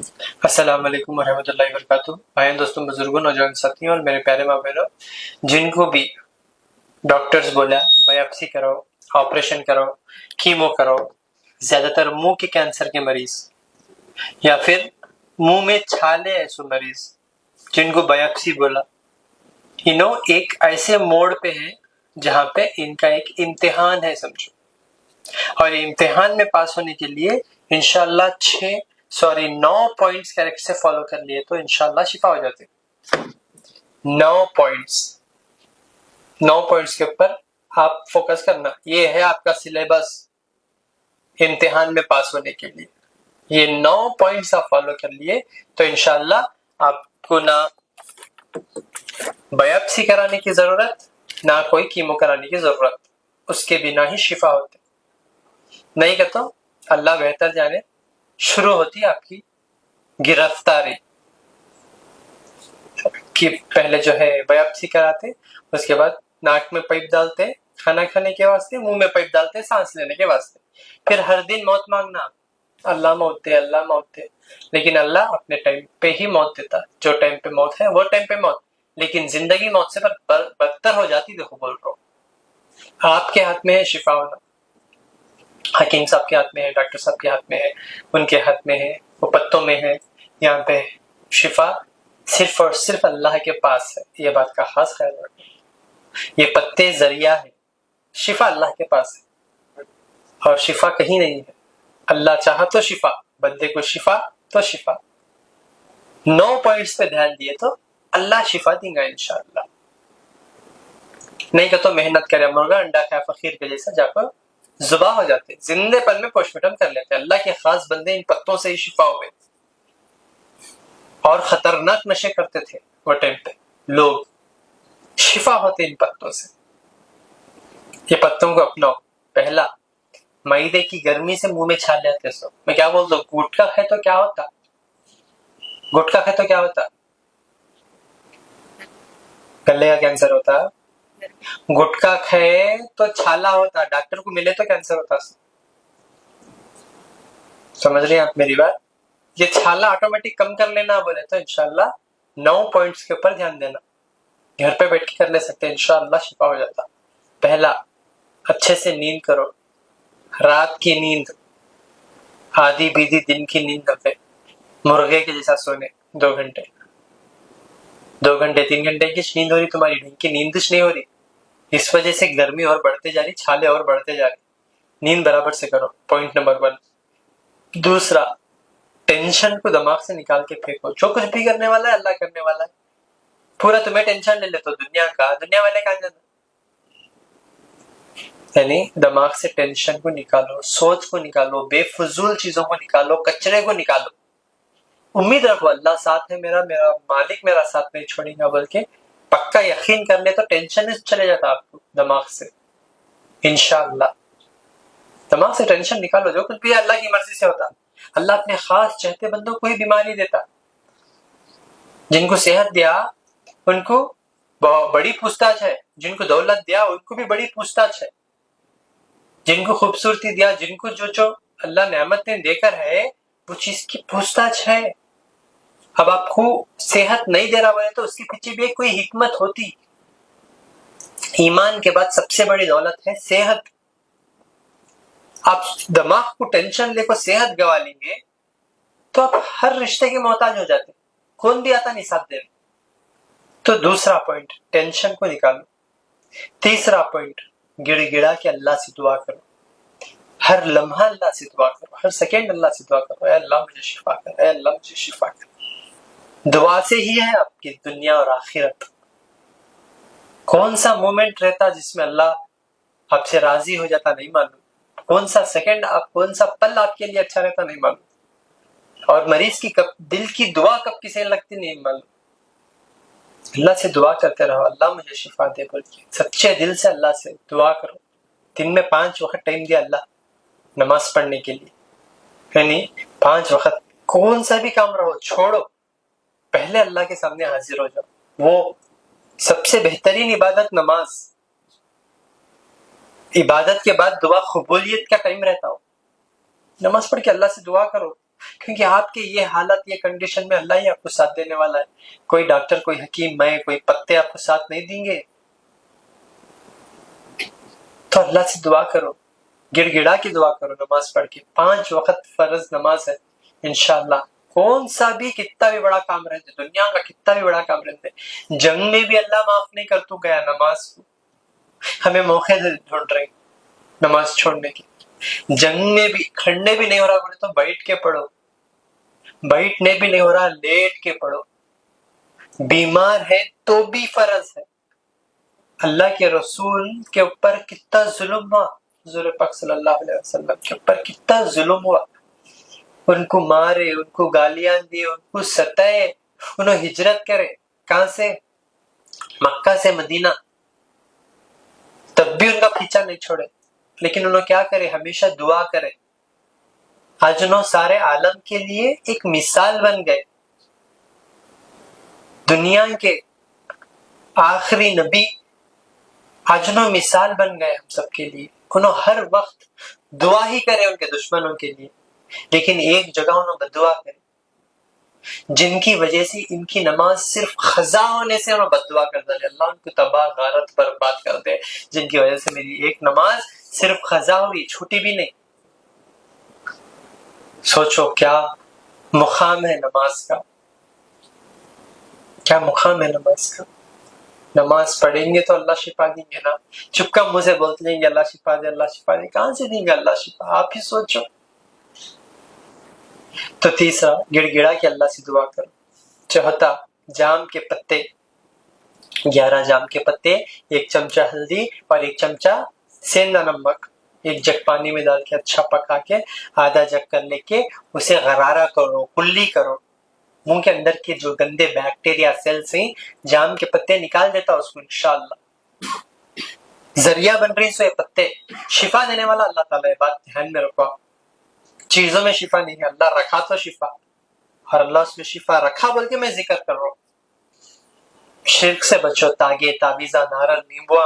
السلام علیکم ورحمۃ اللہ وبرکاتہ۔ بھائیوں، دوستوں، بزرگوں، نوجوان ساتھیوں اور میرے پیارے ماں بہنوں، جن کو بھی ڈاکٹرز بولا بایوپسی کرو، آپریشن کرو، کیمو کرو، زیادہ تر منہ کے کینسر کے مریض یا پھر منہ میں چھالے ایسے مریض جن کو بایوپسی بولا، ایک ایسے موڑ پہ ہیں جہاں پہ ان کا ایک امتحان ہے سمجھو، اور امتحان میں پاس ہونے کے لیے انشاءاللہ 9 پوائنٹس کریکٹ سے فالو کر لیے تو انشاءاللہ شفا ہو جاتے۔ 9 پوائنٹس کے اوپر آپ فوکس کرنا، یہ ہے آپ کا سلیبس امتحان میں پاس ہونے کے لیے۔ یہ 9 پوائنٹس آپ فالو کر لیے تو انشاءاللہ آپ کو نہ بایوپسی کرانے کی ضرورت، نہ کوئی کیمو کرانے کی ضرورت، اس کے بنا ہی شفا ہوتے۔ نہیں کہ تو اللہ بہتر جانے، شروع ہوتی آپ کی گرفتاری کہ پہلے جو ہے بایوپسی کراتے، اس کے بعد ناک میں پائپ ڈالتے کھانا کھانے کے واسطے، منہ میں پائپ ڈالتے سانس لینے کے واسطے، پھر ہر دن موت مانگنا، اللہ موت دے، اللہ موت دے۔ لیکن اللہ اپنے ٹائم پہ ہی موت دیتا، جو ٹائم پہ موت ہے وہ ٹائم پہ موت، لیکن زندگی موت سے بدتر ہو جاتی۔ دیکھو بول رہا ہوں، آپ کے ہاتھ میں ہے شفا ہونا، حکیم صاحب کے ہاتھ میں ہے، ڈاکٹر صاحب کے ہاتھ میں ہے، ان کے ہاتھ میں ہے، وہ پتوں میں ہے، یہاں پہ شفا صرف اور صرف اللہ کے پاس ہے۔ یہ بات کا خاص خیال رکھیں، یہ پتے ذریعہ ہے، شفا اللہ کے پاس ہے، اور شفا کہیں نہیں ہے۔ اللہ چاہا تو شفا، بندے کو شفا تو شفا۔ 9 پوائنٹس پہ دھیان دیے تو اللہ شفا دیں گا انشاءاللہ۔ نہیں کہ تو محنت کرے مرغا انڈا کھائے فقیر کے جیسا جا کر ذبح ہو جاتے، زندے پن میں پوسٹ مارٹم کر لیتے۔ اللہ کے خاص بندے ان پتوں سے ہی شفا ہوئے، اور خطرناک نشے کرتے تھے وہ ٹائم پہ لوگ، شفا ہوتے ان پتوں سے۔ یہ پتوں کو اپناؤ۔ پہلا، معدے کی گرمی سے منہ میں چھالے آتے سو، میں کیا بولتا ہوں، گٹکا کھائے تو کیا ہوتا؟ گٹکا کھائے تو کیا ہوتا؟ گلے کا کینسر ہوتا۔ گٹکا کھائے تو چھالا ہوتا، ڈاکٹر کو ملے تو کینسر ہوتا۔ سمجھ رہے ہیں آپ میری بات؟ یہ چھالا آٹومیٹک کم کر لینا بولے تو انشاءاللہ 9 پوائنٹس کے اوپر دھیان دینا، گھر پہ بیٹھ کے کر لے سکتے ہیں، انشاءاللہ شفا ہو جاتا۔ پہلا، اچھے سے نیند کرو، رات کی نیند، آدھی بیدھی دن کی نیند کرتے، مرغے کے جیسا سونے 2 گھنٹے 3 گھنٹے کی نیند ہو رہی تمہاری، ڈھنگ کی نیند نہیں ہو رہی، اس وجہ سے گرمی اور بڑھتے جا رہی، چھالے اور بڑھتے جا رہی۔ نیند برابر سے کرو، پوائنٹ نمبر 1۔ دوسرا، ٹینشن کو دماغ سے نکال کے پھینکو، جو کچھ بھی کرنے والا ہے اللہ کرنے والا ہے، پورا تمہیں ٹینشن لے لے تو دنیا کا، دنیا والے کہاں جانا؟ یعنی دماغ سے ٹینشن کو نکالو، سوچ کو نکالو، بے فضول چیزوں کو نکالو، کچرے کو نکالو، امید رکھو اللہ ساتھ ہے میرا مالک میرا ساتھ نہیں چھوڑے گا، بلکہ پکا یقین کر لے تو ٹینشن چلے جاتا آپ کو دماغ سے انشاءاللہ۔ دماغ سے ٹینشن نکالو، جو کچھ بھی اللہ کی مرضی سے ہوتا۔ اللہ اپنے خاص چہتے بندوں کو ہی بیماری دیتا، جن کو صحت دیا ان کو بڑی پوچھ تاچھ ہے، جن کو دولت دیا ان کو بھی بڑی پوچھ تاچھ ہے، جن کو خوبصورتی دیا، جن کو جو اللہ نعمتیں دے کر ہے وہ چیز کی پوچھ تاچھ ہے۔ اب آپ کو صحت نہیں دے رہا بولے تو اس کے پیچھے بھی کوئی حکمت ہوتی۔ ایمان کے بعد سب سے بڑی دولت ہے صحت۔ آپ دماغ کو ٹینشن لے کر صحت گوا لیں گے تو آپ ہر رشتے کے محتاج ہو جاتے، کون بھی آتا نہیں ساتھ دینے۔ تو دوسرا پوائنٹ، ٹینشن کو نکالو۔ تیسرا پوائنٹ، گڑ گڑا کے اللہ سے دعا کرو، ہر لمحہ اللہ سے دعا کرو، ہر سیکنڈ اللہ سے دعا کرو، اے اللہ مجھے شفا کر، اے اللہ مجھے شفا کر۔ دعا سے ہی ہے آپ کی دنیا اور آخرت۔ کون سا مومنٹ رہتا جس میں اللہ آپ سے راضی ہو جاتا نہیں معلوم، کون سا سیکنڈ کون سا پل آپ کے لیے اچھا رہتا نہیں معلوم، اور مریض کی دل کی دعا کب کسے لگتی نہیں معلوم۔ اللہ سے دعا کرتے رہو، اللہ مجھے شفا دے بول کے سچے دل سے اللہ سے دعا کرو۔ دن میں 5 وقت ٹائم دیا اللہ نماز پڑھنے کے لیے، یعنی 5 وقت کون سا بھی کام رہو چھوڑو، پہلے اللہ کے سامنے حاضر ہو جاؤ۔ وہ سب سے بہترین عبادت نماز، عبادت کے بعد دعا قبولیت کا ٹائم رہتا ہو، نماز پڑھ کے اللہ سے دعا کرو، کیونکہ آپ کے یہ حالت یہ کنڈیشن میں اللہ ہی آپ کو ساتھ دینے والا ہے. کوئی ڈاکٹر کوئی حکیم میں کوئی پتے آپ کو ساتھ نہیں دیں گے. تو اللہ سے دعا کرو, گڑ گڑا کے دعا کرو نماز پڑھ کے. 5 وقت فرض نماز ہے انشاءاللہ. کون سا بھی کتنا بھی بڑا کام رہتے, دنیا کا کتنا بھی بڑا کام رہتے, جنگ میں بھی اللہ معاف نہیں کر تو گیا نماز کو. ہمیں موقع ڈھونڈ رہے نماز چھوڑنے کی. جنگ میں بھی کھڑنے بھی نہیں ہو رہا بولے تو بیٹھ کے پڑھو, بیٹھنے بھی نہیں ہو رہا لیٹ کے پڑھو. بیمار ہے تو بھی فرض ہے. اللہ کے رسول کے اوپر کتنا ظلم ہوا, حضور پاک صلی اللہ علیہ وسلم کے اوپر کتنا ظلم ہوا. ان کو مارے, ان کو گالیاں دی, ان کو ستائے, انہوں ہجرت کرے. کہاں سے؟ مکہ سے مدینہ. تب بھی ان کا پیچھا نہیں چھوڑے. لیکن انہوں کیا کرے؟ ہمیشہ دعا کرے. آج انہوں سارے عالم کے لیے ایک مثال بن گئے. دنیا کے آخری نبی آج انہوں مثال بن گئے ہم سب کے لیے. انہوں ہر وقت دعا ہی کرے ان کے دشمنوں کے لیے, لیکن ایک جگہ انہوں بددعا کرے, جن کی وجہ سے ان کی نماز صرف قضا ہونے سے انہوں بددعا کر دے. اللہ ان کو تباہ غارت برباد کر دے, جن کی وجہ سے میری ایک نماز صرف قضا ہوئی, چھوٹی بھی نہیں. سوچو کیا مقام ہے نماز کا, کیا مقام ہے نماز کا. نماز پڑھیں گے تو اللہ شفا دیں گے نا. چپکا منہ سے بولتے رہیں گے اللہ شفا دے اللہ شفا دے, کہاں سے دیں گے اللہ شفا؟ آپ ہی سوچو. تو تیسرا, گڑ گڑا کے اللہ سے دعا کرو. چوتھا, جام کے پتے, 11 جام کے پتے, 1 چمچہ ہلدی اور 1 چمچہ سیندا نمک, ایک جگ پانی میں ڈال کے اچھا پکا کے آدھا جگ کر لے کے اسے غرارہ کرو, کلی کرو. منہ کے اندر کے جو گندے بیکٹیریا سیلز ہیں, جام کے پتے نکال دیتا اس کو انشاءاللہ. ذریعہ بن رہی سو یہ پتے, شفا دینے والا اللہ تعالیٰ ہے. بات دھیان میں رکھو, چیزوں میں شفا نہیں ہے, اللہ رکھا تو شفا, اور اللہ اس میں شفا رکھا بول کے میں ذکر کر رہا ہوں. شرک سے بچو. تاگے, تعویذہ, نارن, نیمبوا,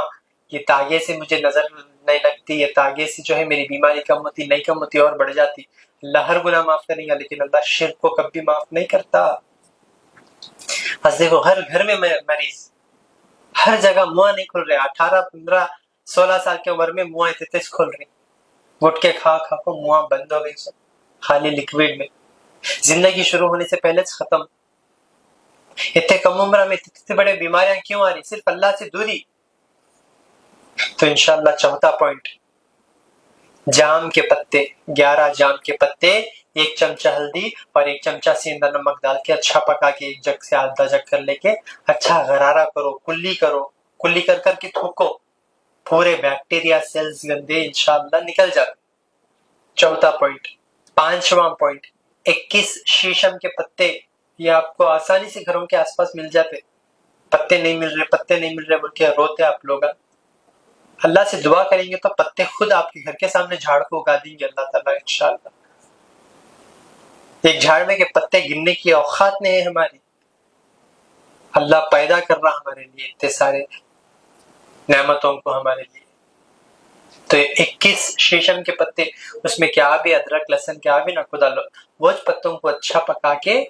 یہ تاگے سے مجھے نظر نہیں لگتی, یہ تاگے سے جو ہے میری بیماری کم ہوتی, نہیں کم ہوتی اور بڑھ جاتی. اللہ ہر گناہ معاف کریں گا, لیکن اللہ شرک کو کبھی معاف نہیں کرتا. بس دیکھو ہر گھر میں مریض, ہر جگہ منہ نہیں کھل رہے. 18, 15, 16 سال کی عمر میں منہ تیز کھل رہی, گٹکے کھا کھا کو منہ بند ہو گئی, سب خالی لکوڈ میں. زندگی شروع ہونے سے پہلے ختم. اتنے کم عمر میں اتنے بڑے بیماریاں کیوں آ رہی؟ صرف اللہ سے دوری. تو انشاءاللہ چوتھا پوائنٹ, جام کے پتے, 11 جام کے پتے, 1 چمچہ ہلدی اور 1 چمچہ سیندا نمک ڈال کے اچھا پکا کے ایک جگ سے آدھا جگ کر لے کے اچھا غرارہ کرو, کلی کرو. کلی کر کے تھوکو, پورے بیکٹیریا سیلز گندے انشاءاللہ نکل جاتے. چوتھا پوائنٹ. پانچواں پوائنٹ, 21 شیشم کے پتے. یہ آپ کو آسانی سے گھروں کے آس پاس مل جاتے. پتے نہیں مل رہے, پتے نہیں مل رہے بول کے روتے آپ لوگ. اللہ سے دعا کریں گے تو پتے خود آپ کے گھر کے سامنے جھاڑ کو اگا دیں گے اللہ تعالیٰ انشاءاللہ. ایک جھاڑ میں کے پتے گننے کی اوقات نہیں ہے ہماری. اللہ پیدا کر رہا ہمارے لیے اتنے سارے نعمتوں کو ہمارے لیے. تو 21 شیشم کے پتے, اس میں کیا بھی ادرک لہسن کیا بھی نہ ڈالو. وہ پتوں کو اچھا پکا کے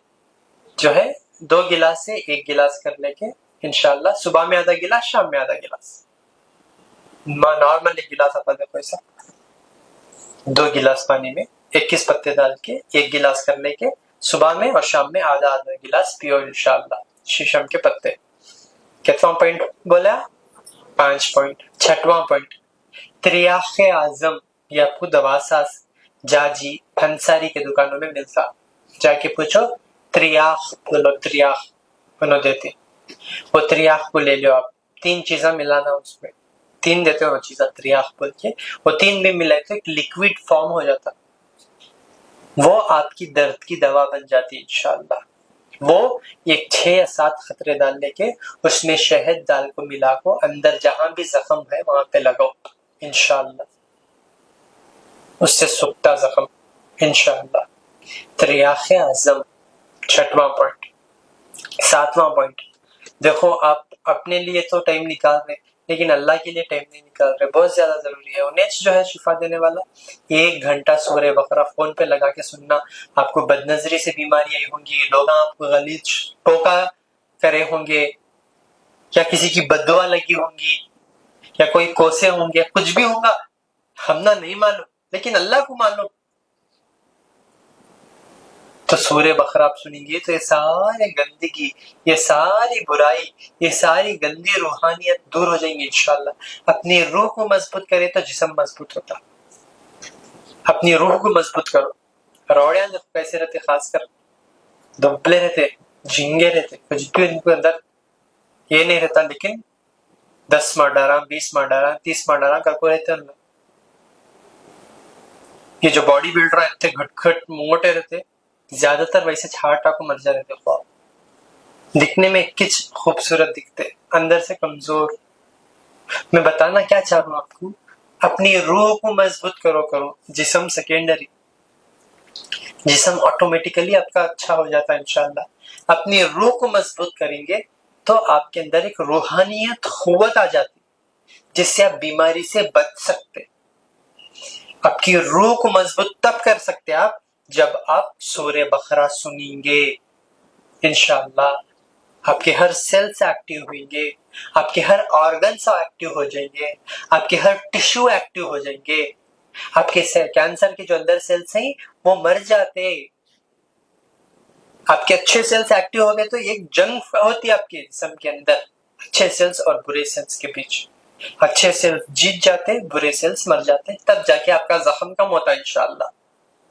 جو ہے 2 گلاس سے 1 گلاس کر لے کے انشاءاللہ صبح میں آدھا گلاس, شام میں آدھا گلاس. نارمل 1 گلاس آتا دیکھو ایسا, 2 گلاس پانی میں 21 پتے ڈال کے 1 گلاس کر لے کے صبح میں اور شام میں آدھا گلاس پیو انشاءاللہ. شیشم کے پتے. کتنا پوائنٹ بولا؟ 5 پوائنٹ. چھٹواں پوائنٹ, تریاق اعظم. یہ آپ کو دوا ساز جاجی پھنساری کے دکانوں میں ملتا, جا کے پوچھو تریاق بولو, تریاق انہوں دیتے. وہ تریاق کو لے لو آپ, 3 چیزیں ملانا اس میں, 3 دیتے ہیں وہ چیزیں تریاق بول کے. وہ 3 بھی ملائے تو ایک لیکوڈ فارم ہو جاتا, وہ آپ کی درد کی دوا بن جاتی انشاءاللہ. وہ ایک 6 یا 7 خطرے ڈال لے کے اس میں شہد ڈال کو ملا کو اندر جہاں بھی زخم ہے وہاں پہ لگاؤ انشاءاللہ, اس سے سکتا زخم انشاءاللہ. تریاق اعظم 6واں پوائنٹ. 7واں پوائنٹ, دیکھو آپ اپنے لیے تو ٹائم نکال رہے, لیکن اللہ کے لیے ٹائم نہیں نکال رہے، بہت زیادہ ضروری ہے. انیس جو ہے شفا دینے والا، 1 گھنٹہ سورہ بقرہ فون پہ لگا کے سننا. آپ کو بد نظری سے بیماری آئی ہوں گی، لوگ آپ کو غلیظ ٹوکا کرے ہوں گے، یا کسی کی بد دعا لگی ہوں گی، یا کوئی کوسے ہوں گے، کچھ بھی ہوگا، ہم نہ نہیں معلوم لیکن اللہ کو معلوم. تو سورہ بقرہ آپ سنیں گے تو یہ سارے گندگی، یہ ساری برائی، یہ ساری گندی روحانیت دور ہو جائیں گی انشاءاللہ. اپنی روح کو مضبوط کرے تو جسم مضبوط ہوتا. اپنی روح کو مضبوط کرو. روڑیاں جب کیسے رہتے، خاص کر دبلے رہتے، جھنگے رہتے، کچھ بھی ان کے اندر یہ نہیں رہتا، لیکن 10 ماہ ڈارا، 20 ماہ ڈارا، 30 ماہ ڈارا کا کو رہتے ان. یہ جو باڈی بلڈر رہتے گھٹ گھٹ موٹے رہتے، زیادہ تر ویسے چھاٹا کو مرجا رہتے، خواب دکھنے میں کچھ خوبصورت دکھتے، اندر سے کمزور. میں بتانا کیا چاہ رہا ہوں آپ کو، اپنی روح کو مضبوط کرو. جسم سیکنڈری، جسم آٹومیٹیکلی آپ کا اچھا ہو جاتا ہے انشاءاللہ. اپنی روح کو مضبوط کریں گے تو آپ کے اندر ایک روحانیت، قوت آ جاتی جس سے آپ بیماری سے بچ سکتے. آپ کی روح کو مضبوط تب کر سکتے آپ جب آپ سورہ بقرہ سنیں گے انشاءاللہ. آپ کے ہر سیل سے ایکٹیو ہوئیں گے، آپ کے ہر آرگن سے ایکٹیو ہو جائیں گے، آپ کے ہر ٹشو ایکٹیو ہو جائیں گے. آپ کے کینسر کے جو اندر سیلس ہیں وہ مر جاتے. آپ کے اچھے سیلس ایکٹیو ہو گئے تو ایک جنگ ہوتی ہے آپ کے جسم کے اندر، اچھے سیلس اور برے سیلس کے بیچ. اچھے سیلس جیت جاتے، برے سیلس مر جاتے، تب جا کے آپ کا زخم کم ہوتا ہے انشاءاللہ.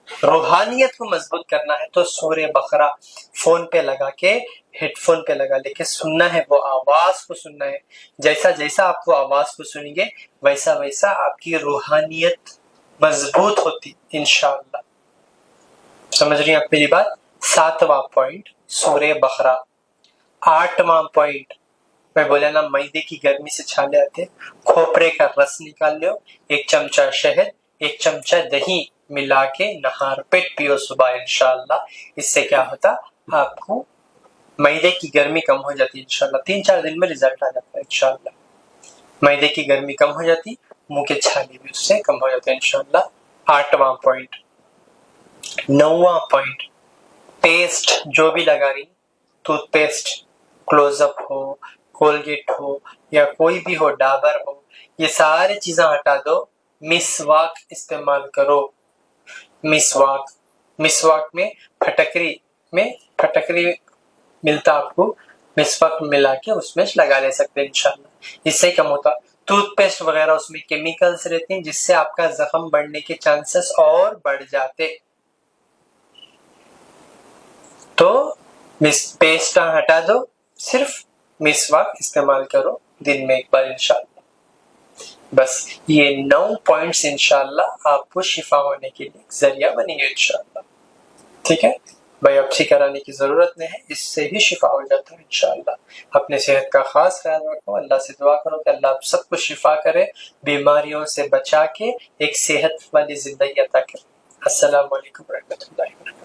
روحانیت کو مضبوط کرنا ہے تو سورہ بقرہ فون پہ لگا کے، ہیڈ فون پہ لگا لے کے سننا ہے، وہ آواز کو سننا ہے. جیسا جیسا آپ کو آواز کو سنیں گے ویسا ویسا آپ کی روحانیت مضبوط ہوتی انشاءاللہ. سمجھ رہی ہیں آپ میری بات؟ 7واں پوائنٹ سورہ بقرہ. 8واں پوائنٹ میں بولا نا، میدے کی گرمی سے چھالے آتے، کھوپرے کا رس نکال لو، 1 چمچہ شہد، 1 چمچہ دہی ملا کے نہار پیٹ پیو صبح انشاءاللہ. اس سے کیا ہوتا، آپ کو میدے کی گرمی کم ہو جاتی انشاءاللہ. 3-4 دن میں رزلٹ آ جاتا ہے انشاءاللہ. میدے کی گرمی کم ہو جاتی، منہ کے چھالے بھی اس سے کم ہو جاتے انشاءاللہ. 8واں پوائنٹ. 9واں پوائنٹ، پیسٹ جو بھی لگا رہی، ٹوتھ پیسٹ، کلوز اپ ہو، کولگیٹ ہو، یا کوئی بھی ہو، ڈابر ہو، یہ ساری چیزیں ہٹا دو. مسواک استعمال کرو. مسواک میں پھٹکری ملتا آپ کو، مسواک ملا کے اس میں لگا لے سکتے انشاءاللہ. اس سے کم ہوتا. ٹوتھ پیسٹ وغیرہ اس میں کیمیکلز رہتے ہیں جس سے آپ کا زخم بڑھنے کے چانسز اور بڑھ جاتے. تو پیسٹ ہٹا دو، صرف مسواک استعمال کرو دن میں 1 بار انشاءاللہ. بس یہ 9 پوائنٹس انشاءاللہ آپ کو شفا ہونے کے لیے ذریعہ بنیں گے انشاءاللہ. ٹھیک ہے بھائی، اپسی کرانے کی ضرورت نہیں ہے، اس سے ہی شفا ہو جاتا ہے انشاءاللہ. اپنے صحت کا خاص خیال رکھو، اللہ سے دعا کرو کہ اللہ آپ سب کو شفا کرے، بیماریوں سے بچا کے ایک صحت والی زندگی عطا کرے. السلام علیکم ورحمۃ اللہ وبرکاتہ.